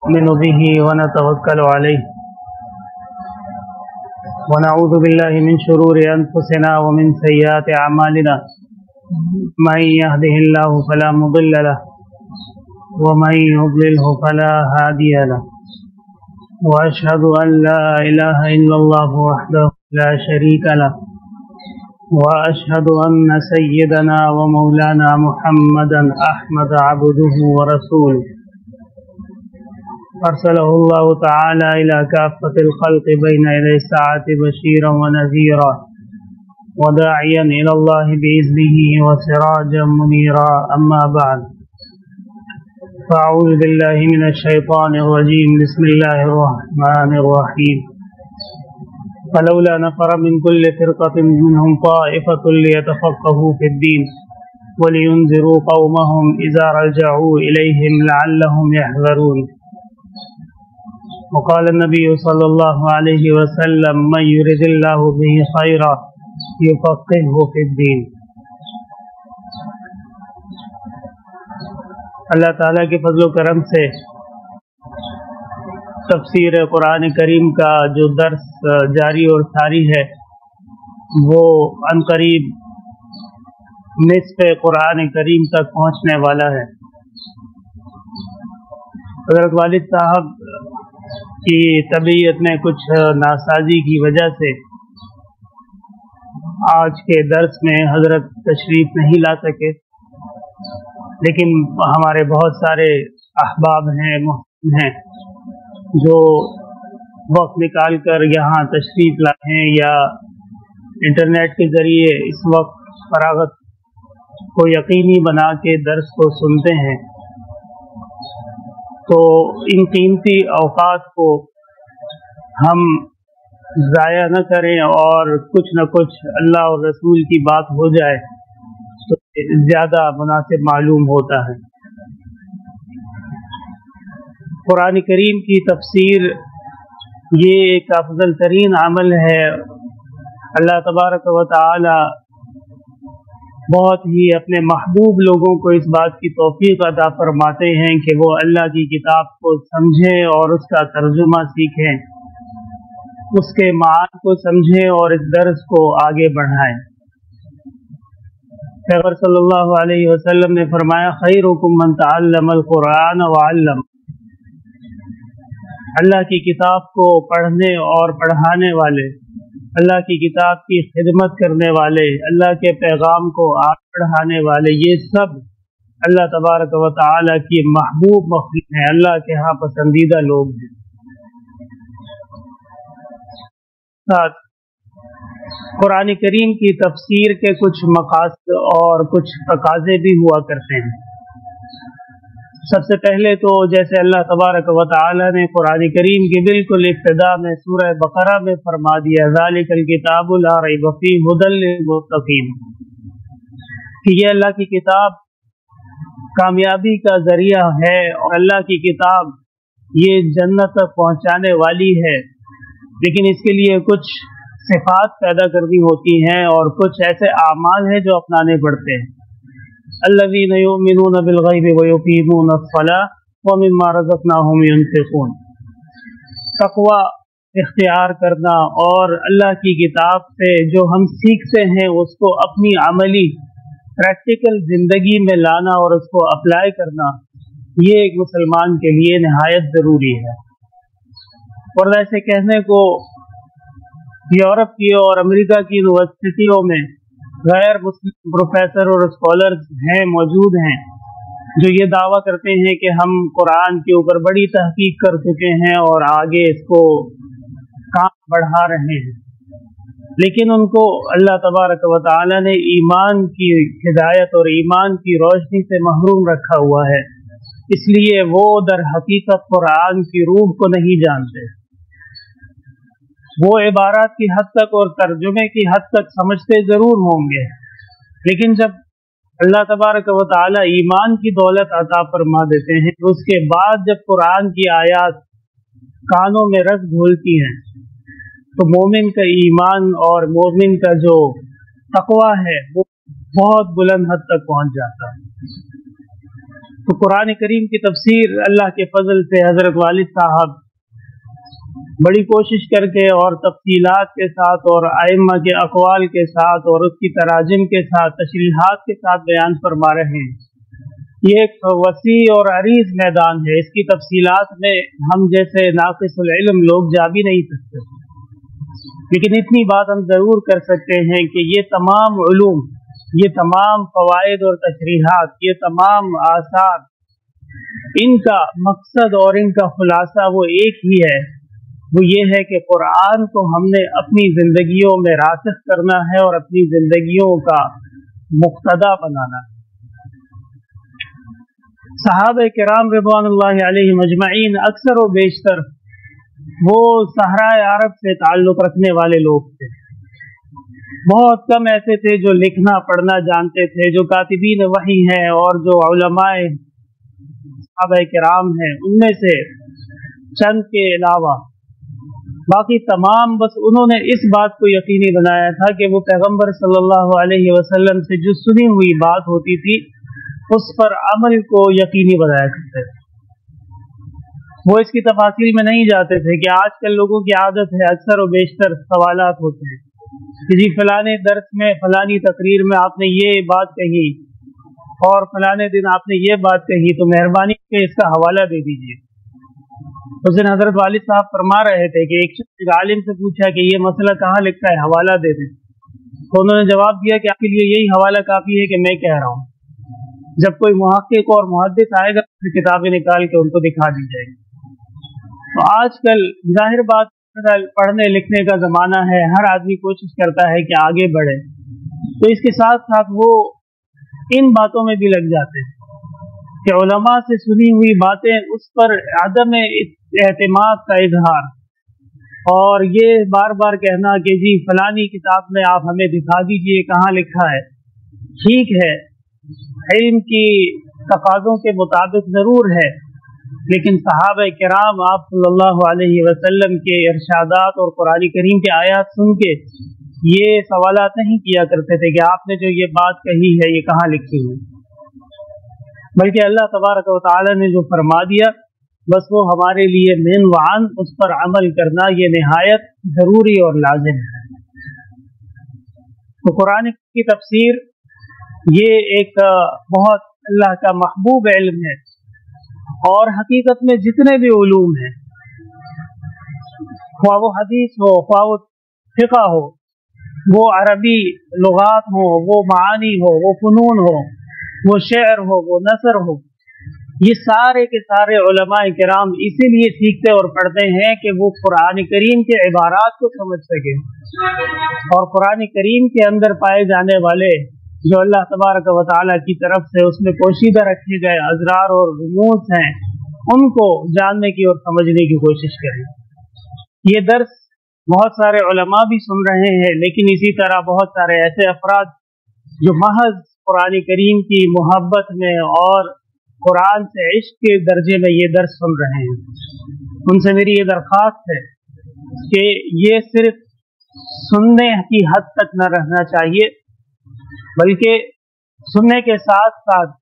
نؤمن به ونتوكل عليه ونعوذ بالله من شرور أنفسنا ومن سيئات أعمالنا من يهده الله فلا مضل له ومن يضلله فلا هادي له وأشهد أن لا إله إلا الله وحده لا شريك له وأشهد أن سيدنا ومولانا محمدا أحمد عبده ورسوله أرسله الله تعالى إلى كافة الخلق بين يدي الساعة بشيرا ونذيرا وداعيا إلى الله بإذنه وسراجا منيرا أما بعد فأعوذ بالله من الشيطان الرجيم بسم الله الرحمن الرحيم فلولا نفر من كل فرقة منهم طائفة ليتفقهوا في الدين ولينذروا قومهم إذا رجعوا إليهم لعلهم يحذرون وقال النبي صلى الله عليه وسلم من يرد الله به خيرا يفقهه في الدين۔ اللہ تعالیٰ کے فضل و کرم سے تفسیر قرآن کریم کا جو درس جاری اور ساری ہے وہ عنقریب نصف قرآن کریم تک پہنچنے والا ہے۔ حضرت والد صاحب کی طبیعت میں کچھ ناسازی کی وجہ سے آج کے درس میں حضرت تشریف نہیں لا سکے، لیکن ہمارے بہت سارے احباب ہیں محسن ہیں جو وقت نکال کر یہاں تشریف لائے ہیں یا انٹرنیٹ کے ذریعے اس وقت فراغت کو یقینی بنا کے درس کو سنتے ہیں، تو ان قیمتی اوقات کو ہم ضائع نہ کریں اور کچھ نہ کچھ اللہ اور رسول کی بات ہو جائے تو زیادہ مناسب معلوم ہوتا ہے۔ قرآن کریم کی تفسیر یہ ایک افضل ترین عمل ہے۔ اللہ تبارک و تعالی بہت ہی اپنے محبوب لوگوں کو اس بات کی توفیق عطا فرماتے ہیں کہ وہ اللہ کی کتاب کو سمجھیں اور اس کا ترجمہ سیکھیں، اس کے معانی کو سمجھیں اور اس درس کو آگے بڑھائیں۔ پیغمبر صلی اللہ علیہ وسلم نے فرمایا خیرکم من تعلم القرآن وعلم، اللہ کی کتاب کو پڑھنے اور پڑھانے والے، اللہ کی کتاب کی خدمت کرنے والے، اللہ کے پیغام کو آگے بڑھانے والے، یہ سب اللہ تبارک و تعالی کی محبوب مخلوق ہیں، اللہ کے ہاں پسندیدہ لوگ ہیں۔ ساتھ قرآن کریم کی تفسیر کے کچھ مقاصد اور کچھ تقاضے بھی ہوا کرتے ہیں۔ سب سے پہلے تو جیسے اللہ تبارک و تعالی نے قرآن کریم کی بالکل ابتدا میں سورہ بقرہ میں فرما دیا ذالک الکتاب لا ریب فیہ ھدی للمتقین، کہ یہ اللہ کی کتاب کامیابی کا ذریعہ ہے اور اللہ کی کتاب یہ جنت تک پہنچانے والی ہے، لیکن اس کے لیے کچھ صفات پیدا کرنی ہوتی ہیں اور کچھ ایسے اعمال ہیں جو اپنانے پڑتے ہیں۔ الذین یؤمنون بالغیب ویقیمون الصلاۃ ومما رزقناہم ینفقون، تقوی اختیار کرنا اور اللہ کی کتاب سے جو ہم سیکھتے ہیں اس کو اپنی عملی پریکٹیکل زندگی میں لانا اور اس کو اپلائی کرنا، یہ ایک مسلمان کے لیے نہایت ضروری ہے۔ اور ایسے کہنے کو یورپ کی اور امریکہ کی یونیورسٹیوں میں غیر مسلم پروفیسر اور اسکالرز ہیں، موجود ہیں، جو یہ دعویٰ کرتے ہیں کہ ہم قرآن کے اوپر بڑی تحقیق کر چکے ہیں اور آگے اس کو کام بڑھا رہے ہیں، لیکن ان کو اللہ تبارک و تعالی نے ایمان کی ہدایت اور ایمان کی روشنی سے محروم رکھا ہوا ہے، اس لیے وہ در حقیقت قرآن کی روح کو نہیں جانتے۔ وہ عبارات کی حد تک اور ترجمے کی حد تک سمجھتے ضرور ہوں گے، لیکن جب اللہ تبارک و تعالی ایمان کی دولت عطا فرما دیتے ہیں تو اس کے بعد جب قرآن کی آیات کانوں میں رس گھولتی ہیں تو مومن کا ایمان اور مومن کا جو تقوی ہے وہ بہت بلند حد تک پہنچ جاتا ہے۔ تو قرآن کریم کی تفسیر اللہ کے فضل سے حضرت والد صاحب بڑی کوشش کر کے اور تفصیلات کے ساتھ اور ائمہ کے اقوال کے ساتھ اور اس کی تراجم کے ساتھ تشریحات کے ساتھ بیان فرما رہے ہیں۔ یہ ایک وسیع اور عریض میدان ہے، اس کی تفصیلات میں ہم جیسے ناقص العلم لوگ جا بھی نہیں سکتے، لیکن اتنی بات ہم ضرور کر سکتے ہیں کہ یہ تمام علوم، یہ تمام فوائد اور تشریحات، یہ تمام آثار، ان کا مقصد اور ان کا خلاصہ وہ ایک ہی ہے، وہ یہ ہے کہ قرآن کو ہم نے اپنی زندگیوں میں راسخ کرنا ہے اور اپنی زندگیوں کا مقتدا بنانا ہے۔ صحابہ کرام رضوان اللہ علیہم اجمعین اکثر و بیشتر وہ صحرائے عرب سے تعلق رکھنے والے لوگ تھے، بہت کم ایسے تھے جو لکھنا پڑھنا جانتے تھے، جو کاتبین وحی ہیں اور جو علماء صحابہ کرام ہیں ان میں سے چند کے علاوہ باقی تمام بس انہوں نے اس بات کو یقینی بنایا تھا کہ وہ پیغمبر صلی اللہ علیہ وسلم سے جو سنی ہوئی بات ہوتی تھی اس پر عمل کو یقینی بنایا کرتے تھے۔ وہ اس کی تفاصیل میں نہیں جاتے تھے کہ آج کل لوگوں کی عادت ہے، اکثر و بیشتر سوالات ہوتے ہیں کہ جی فلانے درس میں فلانی تقریر میں آپ نے یہ بات کہی اور فلانے دن آپ نے یہ بات کہی، تو مہربانی کہ اس کا حوالہ دے دیجیے۔ اس دن حضرت والد صاحب فرما رہے تھے کہ ایک شخص عالم سے پوچھا کہ یہ مسئلہ کہاں لکھا ہے، حوالہ دے دیں، تو انہوں نے جواب دیا کہ آپ کے لیے یہی حوالہ کافی ہے کہ میں کہہ رہا ہوں، جب کوئی محقق اور محدث آئے گا پھر کتابیں نکال کے ان کو دکھا دی جائے گی۔ تو آج کل ظاہر بات پڑھنے لکھنے کا زمانہ ہے، ہر آدمی کوشش کرتا ہے کہ آگے بڑھے، تو اس کے ساتھ ساتھ وہ ان باتوں میں بھی لگ جاتے ہیں کہ علماء سے سنی ہوئی باتیں اس پر عدم اعتماد کا اظہار اور یہ بار بار کہنا کہ جی فلانی کتاب میں آپ ہمیں دکھا دیجئے کہاں لکھا ہے۔ ٹھیک ہے، علم کی تقاضوں کے مطابق ضرور ہے، لیکن صحابہ کرام آپ صلی اللہ علیہ وسلم کے ارشادات اور قرآن کریم کے آیات سن کے یہ سوالات نہیں کیا کرتے تھے کہ آپ نے جو یہ بات کہی ہے یہ کہاں لکھی ہوئی، بلکہ اللہ تبارک و تعالی نے جو فرما دیا بس وہ ہمارے لیے من وعن، اس پر عمل کرنا یہ نہایت ضروری اور لازم ہے۔ تو قرآن کی تفسیر یہ ایک بہت اللہ کا محبوب علم ہے، اور حقیقت میں جتنے بھی علوم ہیں، خواہ وہ حدیث ہو، خواہ وہ فقہ ہو، وہ عربی لغات ہو، وہ معانی ہو، وہ فنون ہو، وہ شعر ہو، وہ نثر ہو، یہ سارے کے سارے علماء کرام اسی لیے سیکھتے اور پڑھتے ہیں کہ وہ قرآن کریم کے عبارات کو سمجھ سکے، اور قرآن کریم کے اندر پائے جانے والے جو اللہ تبارک و تعالیٰ کی طرف سے اس میں پوشیدہ رکھے گئے اسرار اور رموز ہیں ان کو جاننے کی اور سمجھنے کی کوشش کریں۔ یہ درس بہت سارے علماء بھی سن رہے ہیں، لیکن اسی طرح بہت سارے ایسے افراد جو محض قرآن کریم کی محبت میں اور قرآن سے عشق کے درجے میں یہ درس سن رہے ہیں، ان سے میری یہ درخواست ہے کہ یہ صرف سننے کی حد تک نہ رہنا چاہیے، بلکہ سننے کے ساتھ ساتھ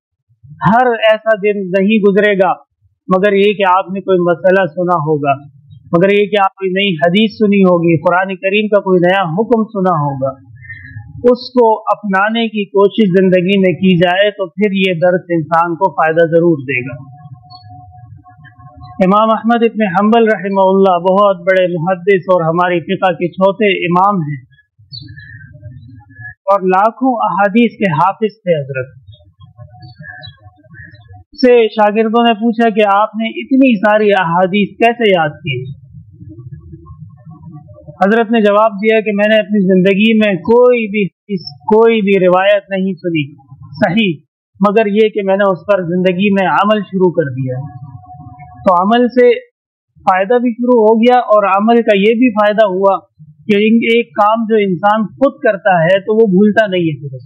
ہر ایسا دن نہیں گزرے گا مگر یہ کہ آپ نے کوئی مسئلہ سنا ہوگا، مگر یہ کہ آپ کوئی نئی حدیث سنی ہوگی، قرآن کریم کا کوئی نیا حکم سنا ہوگا، اس کو اپنانے کی کوشش زندگی میں کی جائے تو پھر یہ درس انسان کو فائدہ ضرور دے گا۔ امام احمد ابن حنبل رحمہ اللہ بہت بڑے محدث اور ہماری فقہ کے چوتھے امام ہیں، اور لاکھوں احادیث کے حافظ تھے حضرت۔ سے شاگردوں نے پوچھا کہ آپ نے اتنی ساری احادیث کیسے یاد کی؟ حضرت نے جواب دیا کہ میں نے اپنی زندگی میں کوئی بھی روایت نہیں سنی صحیح، مگر یہ کہ میں نے اس پر زندگی میں عمل شروع کر دیا، تو عمل سے فائدہ بھی شروع ہو گیا، اور عمل کا یہ بھی فائدہ ہوا کہ ایک کام جو انسان خود کرتا ہے تو وہ بھولتا نہیں ہے۔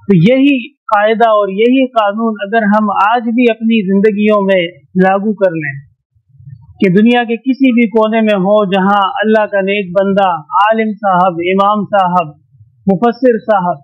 تو یہی قاعدہ اور یہی قانون اگر ہم آج بھی اپنی زندگیوں میں لاگو کر لیں کہ دنیا کے کسی بھی کونے میں ہو جہاں اللہ کا نیک بندہ، عالم صاحب، امام صاحب، مفسر صاحب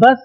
10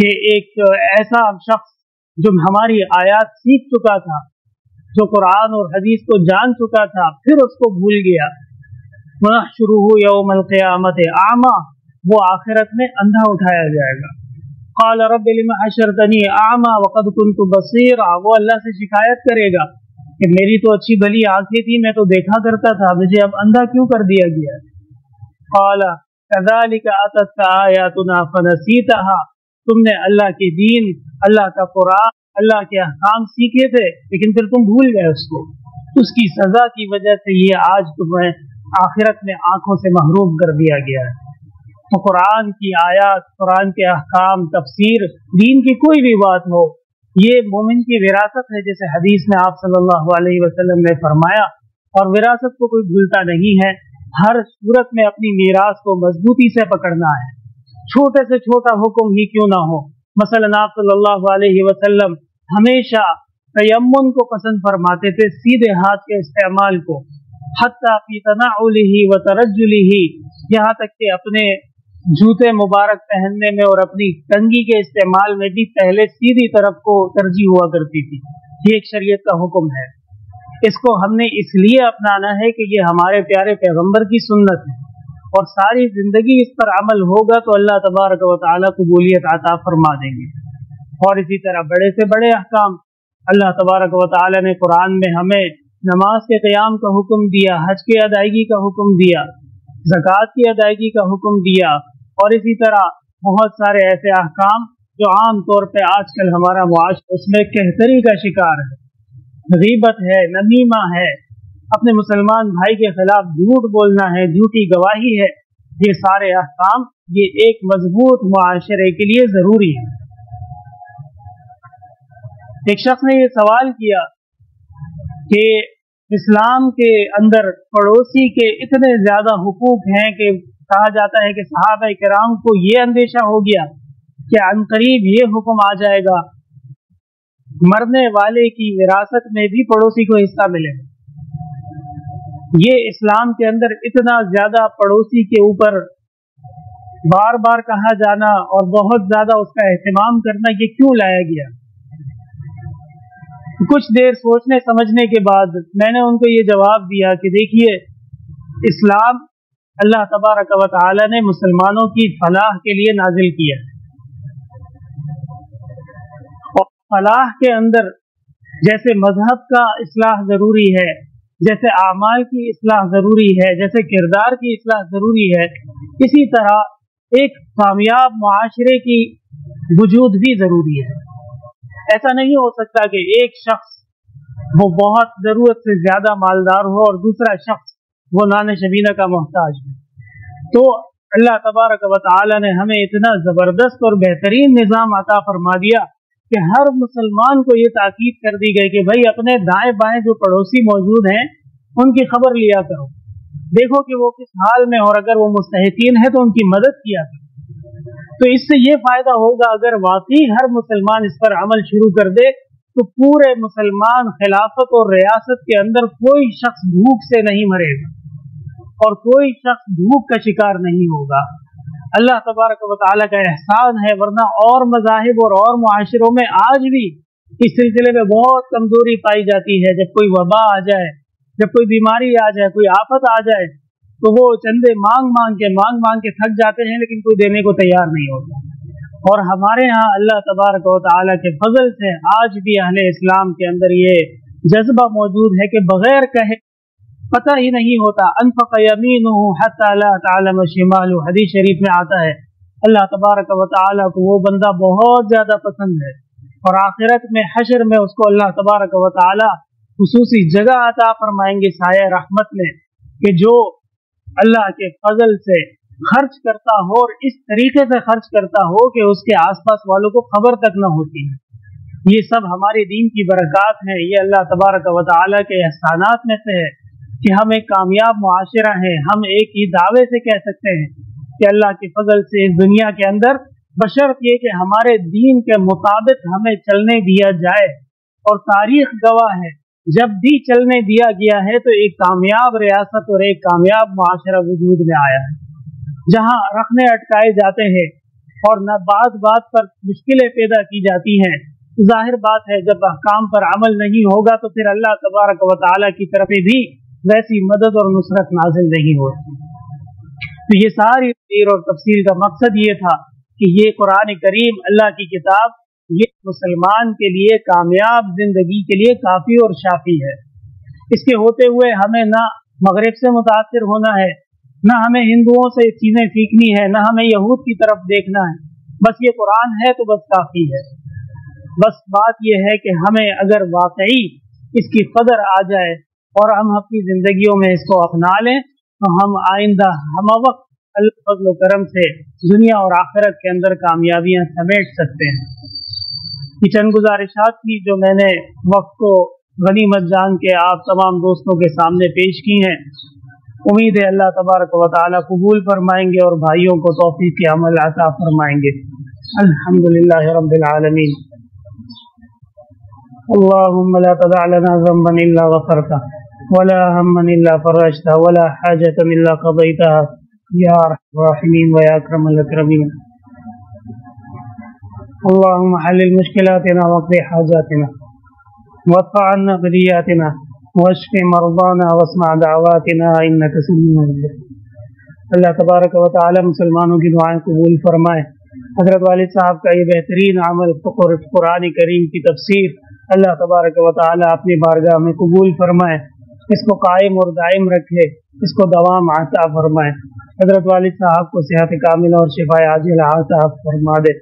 کہ ایک ایسا شخص جو ہماری آیات سیکھ چکا تھا، جو قرآن اور حدیث کو جان چکا تھا، پھر اس کو بھول گیا. وَنَحْشُرُهُ يَوْمَ الْقِيَامَةِ أَعْمَى، وہ آخرت میں اندھا اٹھایا جائے گا. قَالَ رَبِّ لِمَ حَشَرْتَنِي أَعْمَى وَقَدْ كُنْتُ بَصِيرًا، وہ اللہ سے شکایت کرے گا کہ میری تو اچھی بھلی آنکھیں تھی، میں تو دیکھا کرتا تھا، مجھے اب اندھا کیوں کر دیا گیا؟ قَالَ كَذَلِكَ أَتَتْكَ آيَاتُنَا فَنَسِيتَهَا، تم نے اللہ کے دین، اللہ کا قرآن، اللہ کے احکام سیکھے تھے لیکن پھر تم بھول گئے اس کو. اس کی سزا کی وجہ سے یہ آج تمہیں آخرت میں آنکھوں سے محروم کر دیا گیا ہے. تو قرآن کی آیات، قرآن کے احکام، تفسیر، دین کی کوئی بھی بات ہو، یہ مومن کی وراثت ہے، جیسے حدیث میں آپ صلی اللہ علیہ وسلم نے فرمایا. اور وراثت کو کوئی بھولتا نہیں ہے، ہر صورت میں اپنی میراث کو مضبوطی سے پکڑنا ہے، چھوٹے سے چھوٹا حکم ہی کیوں نہ ہو. مثلا آپ صلی اللہ علیہ وسلم ہمیشہ تیمم کو پسند فرماتے تھے، سیدھے ہاتھ کے استعمال کو، حتی فی تنعلہ و ترجلہ، یہاں تک کہ اپنے جوتے مبارک پہننے میں اور اپنی کنگھی کے استعمال میں بھی پہلے سیدھی طرف کو ترجیح ہوا کرتی تھی. یہ ایک شریعت کا حکم ہے، اس کو ہم نے اس لیے اپنانا ہے کہ یہ ہمارے پیارے پیغمبر کی سنت ہے، اور ساری زندگی اس پر عمل ہوگا تو اللہ تبارک و تعالیٰ قبولیت عطا فرما دیں گے. اور اسی طرح بڑے سے بڑے احکام اللہ تبارک و تعالیٰ نے قرآن میں ہمیں نماز کے قیام کا حکم دیا، حج کی ادائیگی کا حکم دیا، زکوٰۃ کی ادائیگی کا حکم دیا، اور اسی طرح بہت سارے ایسے احکام جو عام طور پہ آج کل ہمارا معاشرہ اس میں کہتری کا شکار ہے، غیبت ہے، نمیمہ ہے، اپنے مسلمان بھائی کے خلاف جھوٹ بولنا ہے، جھوٹی گواہی ہے. یہ سارے احکام یہ ایک مضبوط معاشرے کے لیے ضروری ہے. ایک شخص نے یہ سوال کیا کہ اسلام کے اندر پڑوسی کے اتنے زیادہ حقوق ہیں کہ کہا جاتا ہے کہ صحابہ کرام کو یہ اندیشہ ہو گیا کہ عنقریب یہ حکم آ جائے گا مرنے والے کی وراثت میں بھی پڑوسی کو حصہ ملے. یہ اسلام کے اندر اتنا زیادہ پڑوسی کے اوپر بار بار کہا جانا اور بہت زیادہ اس کا اہتمام کرنا، یہ کیوں لایا گیا؟ کچھ دیر سوچنے سمجھنے کے بعد میں نے ان کو یہ جواب دیا کہ دیکھیے، اسلام اللہ تبارک و تعالی نے مسلمانوں کی فلاح کے لیے نازل کیا ہے، اور فلاح کے اندر جیسے مذہب کا اصلاح ضروری ہے، جیسے اعمال کی اصلاح ضروری ہے، جیسے کردار کی اصلاح ضروری ہے، اسی طرح ایک کامیاب معاشرے کی وجود بھی ضروری ہے. ایسا نہیں ہو سکتا کہ ایک شخص وہ بہت ضرورت سے زیادہ مالدار ہو اور دوسرا شخص وہ نان شبینہ کا محتاج ہو. تو اللہ تبارک و تعالی نے ہمیں اتنا زبردست اور بہترین نظام عطا فرما دیا کہ ہر مسلمان کو یہ تاکید کر دی گئی کہ بھائی اپنے دائیں بائیں جو پڑوسی موجود ہیں ان کی خبر لیا کرو، دیکھو کہ وہ کس حال میں، اور اگر وہ مستحقین ہے تو ان کی مدد کیا کرو. تو اس سے یہ فائدہ ہوگا اگر واقعی ہر مسلمان اس پر عمل شروع کر دے تو پورے مسلمان خلافت اور ریاست کے اندر کوئی شخص بھوک سے نہیں مرے گا اور کوئی شخص بھوک کا شکار نہیں ہوگا. اللہ تبارک و تعالیٰ کا احسان ہے، ورنہ اور مذاہب اور معاشروں میں آج بھی اس سلسلے میں بہت کمزوری پائی جاتی ہے. جب کوئی وبا آ جائے، جب کوئی بیماری آ جائے، کوئی آفت آ جائے تو وہ چندے مانگ مانگ کے تھک جاتے ہیں، لیکن کوئی دینے کو تیار نہیں ہوتا. اور ہمارے ہاں اللہ تبارک و تعالیٰ کے فضل سے آج بھی اہل اسلام کے اندر یہ جذبہ موجود ہے کہ بغیر کہے پتہ ہی نہیں ہوتا. انفق یمینہ حتی لا تعلم شمالہ، حدیث شریف میں آتا ہے اللہ تبارک و تعالیٰ کو وہ بندہ بہت زیادہ پسند ہے، اور آخرت میں حشر میں اس کو اللہ تبارک و تعالیٰ خصوصی جگہ عطا فرمائیں گے سایہ رحمت میں، کہ جو اللہ کے فضل سے خرچ کرتا ہو اور اس طریقے سے خرچ کرتا ہو کہ اس کے آس پاس والوں کو خبر تک نہ ہوتی ہے. یہ سب ہمارے دین کی برکات ہیں، یہ اللہ تبارک و تعالیٰ کے احسانات میں سے ہے کہ ہم ایک کامیاب معاشرہ ہیں. ہم ایک ہی دعوے سے کہہ سکتے ہیں کہ اللہ کے فضل سے اس دنیا کے اندر بشرط یہ کہ ہمارے دین کے مطابق ہمیں چلنے دیا جائے، اور تاریخ گواہ ہے جب بھی چلنے دیا گیا ہے تو ایک کامیاب ریاست اور ایک کامیاب معاشرہ وجود میں آیا ہے. جہاں رکھنے اٹکائے جاتے ہیں اور نہ بات بات پر مشکلیں پیدا کی جاتی ہیں، ظاہر بات ہے جب احکام پر عمل نہیں ہوگا تو پھر اللہ تبارک و تعالیٰ کی طرف بھی ویسی مدد اور نصرت نازل نہیں ہوتی۔ تو یہ ساری تفسیر اور تفصیل کا مقصد یہ تھا کہ یہ قرآن کریم اللہ کی کتاب یہ مسلمان کے لیے کامیاب زندگی کے لیے کافی اور شافی ہے۔ اس کے ہوتے ہوئے ہمیں نہ مغرب سے متاثر ہونا ہے، نہ ہمیں ہندوؤں سے چیزیں سیکھنی ہے، نہ ہمیں یہود کی طرف دیکھنا ہے، بس یہ قرآن ہے تو بس کافی ہے۔ بس بات یہ ہے کہ ہمیں اگر واقعی اس کی قدر آ جائے اور ہم اپنی زندگیوں میں اس کو اپنا لیں تو ہم آئندہ ہم وقت اللہ فضل و کرم سے دنیا اور آخرت کے اندر کامیابیاں سمیٹ سکتے ہیں۔ یہ چند گزارشات تھی جو میں نے وقت کو غنیمت جان کے آپ تمام دوستوں کے سامنے پیش کی ہیں۔ امید ہے اللہ تبارک و تعالیٰ قبول فرمائیں گے اور بھائیوں کو توفیق عمل عطا فرمائیں گے۔ الحمدللہ رب العالمین۔ اللهم لا تدع لنا ذنبا الا غفرته ولا هما الا فرجته ولا حاجة الا قضيتها يا ارحم الراحمين ويا اكرم الاكرمين۔ اللهم حلل مشكلاتنا واقض حاجاتنا وادفع عنا بلياتنا واشف مرضانا واسمع دعواتنا انك سميع مجيب۔ اللہ تبارک و تعالی مسلمانوں کی دعائیں قبول فرمائے۔ حضرت والد صاحب کا یہ بہترین عمل قرآن کریم کی تفسیر اللہ تبارک و تعالی اپنی بارگاہ میں قبول فرمائے، اس کو قائم اور دائم رکھے، اس کو دوام عطا فرمائے۔ حضرت والد صاحب کو صحت کامل اور شفا عاجل عطا فرما دے۔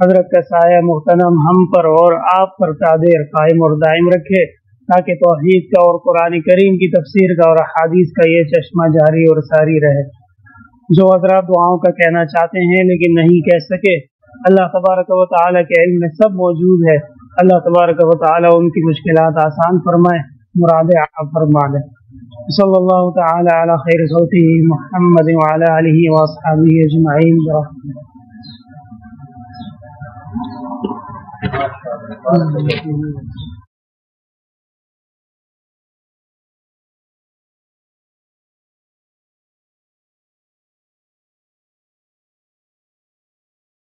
حضرت کا سایہ محترم ہم پر اور آپ پر قادر قائم اور دائم رکھے تاکہ توحید کا اور قرآن کریم کی تفسیر کا اور احادیث کا یہ چشمہ جاری اور ساری رہے۔ جو حضرات دعاؤں کا کہنا چاہتے ہیں لیکن نہیں کہہ سکے، اللہ تبارک و تعالیٰ کے علم میں سب موجود ہے۔ اللہ تبارک و تعالیٰ ان کی مشکلات آسان فرمائے، مرادیں عطا فرما دے۔ صلی اللہ تعالی علی خیر خلقہ محمد وعلی آلہ واصحابہ اجمعین برحمتہ۔